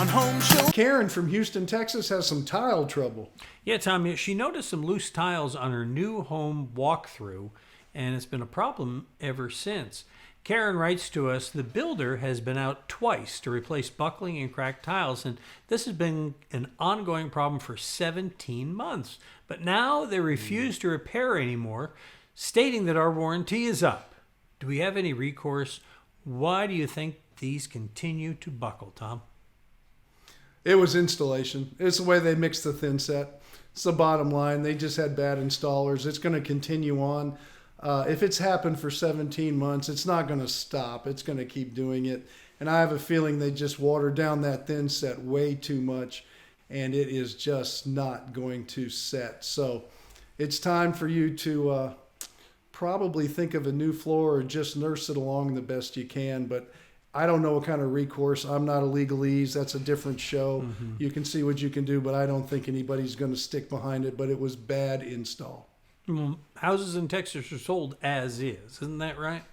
Home Show. Karen from Houston, Texas has some tile trouble. Yeah, Tom, she noticed some loose tiles on her new home walkthrough, and it's been a problem ever since. Karen writes to us, the builder has been out twice to replace buckling and cracked tiles, and this has been an ongoing problem for 17 months. But now they refuse to repair anymore, stating that our warranty is up. Do we have any recourse? Why do you think these continue to buckle, Tom? It was installation. It's the way they mixed the thin set. It's the bottom line. They just had bad installers. It's going to continue on. If it's happened for 17 months, it's not going to stop. It's going to keep doing it. And I have a feeling they just watered down that thin set way too much, and it is just not going to set. So it's time for you to probably think of a new floor or just nurse it along the best you can. But I don't know what kind of recourse. I'm not a legalese. That's a different show. Mm-hmm. You can see what you can do, but I don't think anybody's going to stick behind it. But it was bad install. Well, houses in Texas are sold as is. Isn't that right?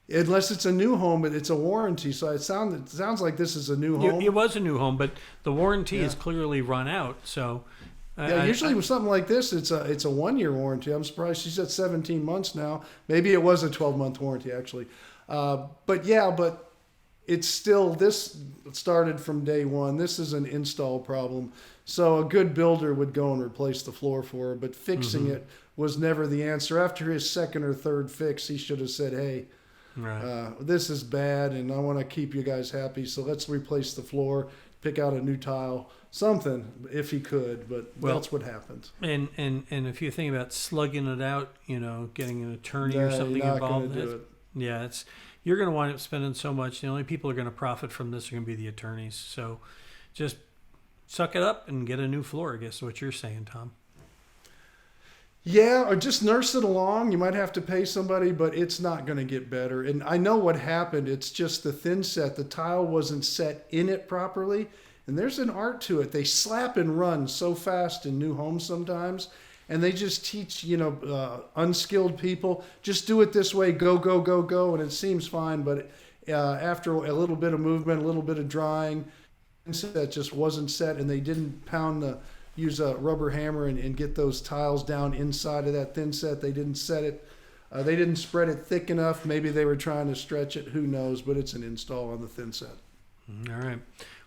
Unless it's a new home, but it's a warranty. So it sounds like this is a new home. It was a new home, but the warranty is clearly run out. So usually with something like this, it's a 1-year warranty. I'm surprised she's at 17 months now. Maybe it was a 12-month warranty actually. But it's still, this started from day one. This is an install problem. So a good builder would go and replace the floor for her, but fixing it was never the answer. After his second or third fix, he should have said, hey, this is bad and I want to keep you guys happy. So let's replace the floor, pick out a new tile, something if he could, but that's what happened. And if you think about slugging it out, getting an attorney or something involved in it. Yeah, you're going to wind up spending so much. The only people who are going to profit from this are going to be the attorneys. So just suck it up and get a new floor, I guess is what you're saying, Tom. Yeah, or just nurse it along. You might have to pay somebody, but it's not going to get better. And I know what happened. It's just the thin set. The tile wasn't set in it properly. And there's an art to it. They slap and run so fast in new homes sometimes. And they just teach, unskilled people, just do it this way, go, go, go, go. And it seems fine. But after a little bit of movement, a little bit of drying, that just wasn't set. And they didn't use a rubber hammer and get those tiles down inside of that thin set. They didn't set it. They didn't spread it thick enough. Maybe they were trying to stretch it. Who knows? But it's an install on the thin set. All right.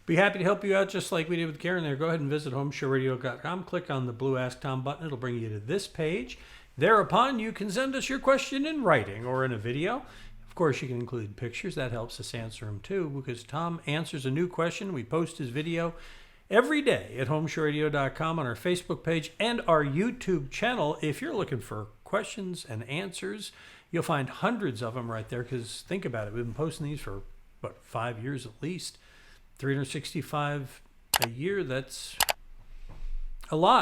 Be happy to help you out just like we did with Karen there. Go ahead and visit HomeShowRadio.com. Click on the blue Ask Tom button. It'll bring you to this page. Thereupon, you can send us your question in writing or in a video. Of course, you can include pictures. That helps us answer them too, because Tom answers a new question. We post his video every day at HomeShowRadio.com on our Facebook page and our YouTube channel. If you're looking for questions and answers, you'll find hundreds of them right there, because think about it. We've been posting these for, 5 years at least. 365 a year, that's a lot.